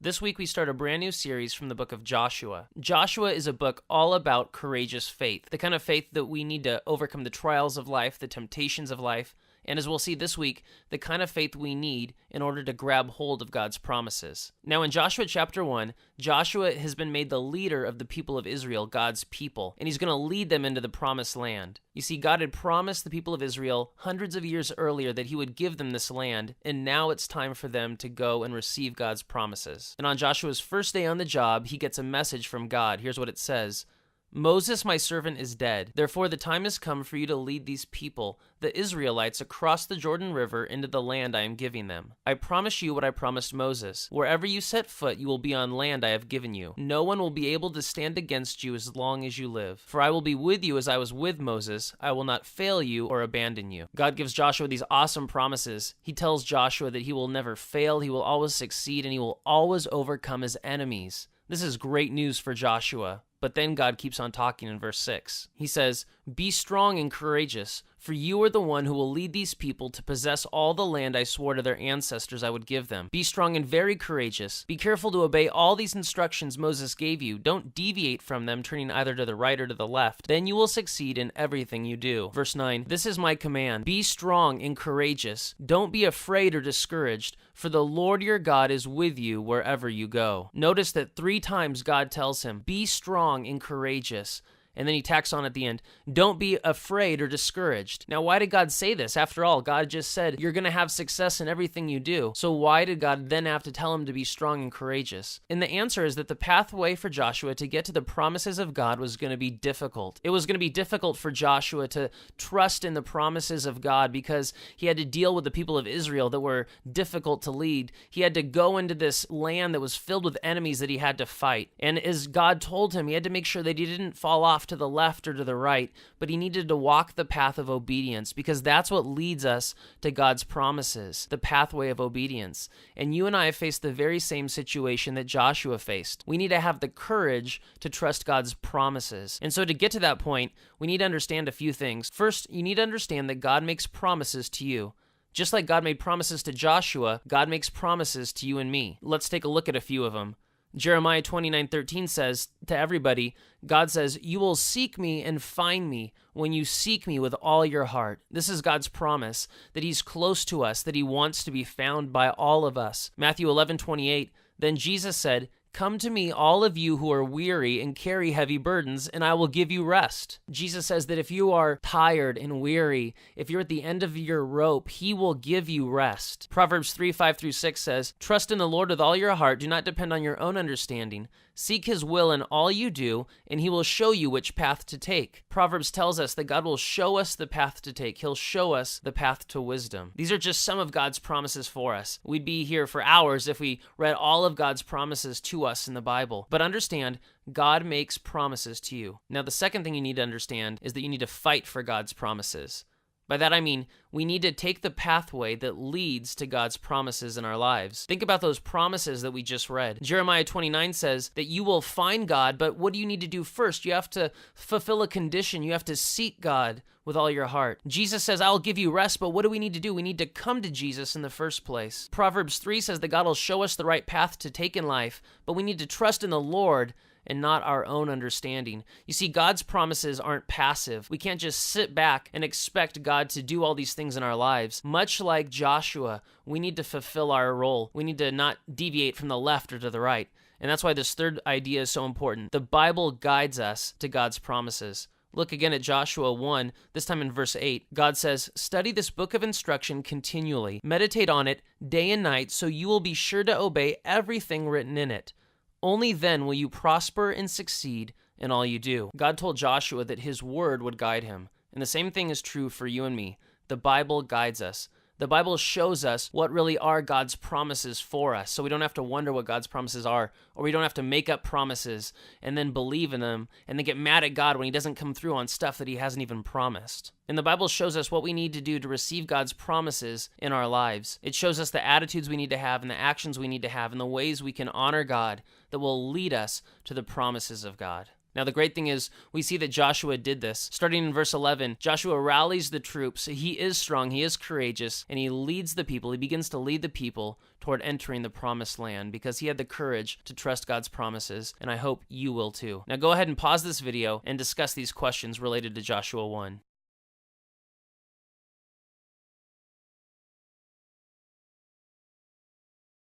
This week we start a brand new series from the book of Joshua. Joshua is a book all about courageous faith, the kind of faith that we need to overcome the trials of life, the temptations of life, and as we'll see this week, the kind of faith we need in order to grab hold of God's promises. Now in Joshua chapter 1, Joshua has been made the leader of the people of Israel, God's people, and he's going to lead them into the promised land. You see, God had promised the people of Israel hundreds of years earlier that he would give them this land, and now it's time for them to go and receive God's promises. And on Joshua's first day on the job, he gets a message from God. Here's what it says. Moses, my servant, is dead. Therefore, the time has come for you to lead these people, the Israelites, across the Jordan River into the land I am giving them. I promise you what I promised Moses. Wherever you set foot, you will be on land I have given you. No one will be able to stand against you as long as you live. For I will be with you as I was with Moses. I will not fail you or abandon you. God gives Joshua these awesome promises. He tells Joshua that he will never fail, he will always succeed, and he will always overcome his enemies. This is great news for Joshua. But then God keeps on talking in verse 6. He says, "Be strong and courageous, for you are the one who will lead these people to possess all the land I swore to their ancestors I would give them. Be strong and very courageous. Be careful to obey all these instructions Moses gave you. Don't deviate from them, turning either to the right or to the left. Then you will succeed in everything you do." Verse 9, "This is my command. Be strong and courageous. Don't be afraid or discouraged, for the Lord your God is with you wherever you go." Notice that 3 times God tells him, be strong and courageous. And then he tacks on at the end, don't be afraid or discouraged. Now, why did God say this? After all, God just said, you're going to have success in everything you do. So why did God then have to tell him to be strong and courageous? And the answer is that the pathway for Joshua to get to the promises of God was going to be difficult. It was going to be difficult for Joshua to trust in the promises of God because he had to deal with the people of Israel that were difficult to lead. He had to go into this land that was filled with enemies that he had to fight. And as God told him, he had to make sure that he didn't fall off to the left or to the right, but he needed to walk the path of obedience because that's what leads us to God's promises, the pathway of obedience. And you and I have faced the very same situation that Joshua faced. We need to have the courage to trust God's promises. And so to get to that point, we need to understand a few things. First, you need to understand that God makes promises to you. Just like God made promises to Joshua, God makes promises to you and me. Let's take a look at a few of them. Jeremiah 29:13 says to everybody, God says, you will seek me and find me when you seek me with all your heart. This is God's promise, that he's close to us, that he wants to be found by all of us. Matthew 11:28, then Jesus said, come to me, all of you who are weary and carry heavy burdens, and I will give you rest. Jesus says that if you are tired and weary, if you're at the end of your rope, he will give you rest. Proverbs 3:5-6 says, trust in the Lord with all your heart. Do not depend on your own understanding. Seek his will in all you do, and he will show you which path to take. Proverbs tells us that God will show us the path to take. He'll show us the path to wisdom. These are just some of God's promises for us. We'd be here for hours if we read all of God's promises to us in the Bible. But understand, God makes promises to you. Now, the second thing you need to understand is that you need to fight for God's promises. By that I mean, we need to take the pathway that leads to God's promises in our lives. Think about those promises that we just read. Jeremiah 29 says that you will find God, but what do you need to do first? You have to fulfill a condition. You have to seek God with all your heart. Jesus says, I'll give you rest, but what do we need to do? We need to come to Jesus in the first place. Proverbs 3 says that God will show us the right path to take in life, but we need to trust in the Lord and not our own understanding. You see, God's promises aren't passive. We can't just sit back and expect God to do all these things in our lives. Much like Joshua, we need to fulfill our role. We need to not deviate from the left or to the right. And that's why this third idea is so important. The Bible guides us to God's promises. Look again at Joshua 1, this time in verse 8. God says, study this book of instruction continually. Meditate on it day and night so you will be sure to obey everything written in it. Only then will you prosper and succeed in all you do. God told Joshua that his word would guide him. And the same thing is true for you and me. The Bible guides us. The Bible shows us what really are God's promises for us, so we don't have to wonder what God's promises are, or we don't have to make up promises and then believe in them and then get mad at God when he doesn't come through on stuff that he hasn't even promised. And the Bible shows us what we need to do to receive God's promises in our lives. It shows us the attitudes we need to have and the actions we need to have and the ways we can honor God that will lead us to the promises of God. Now, the great thing is we see that Joshua did this. Starting in verse 11, Joshua rallies the troops. He is strong, he is courageous, and he leads the people. He begins to lead the people toward entering the promised land because he had the courage to trust God's promises, and I hope you will too. Now, go ahead and pause this video and discuss these questions related to Joshua 1.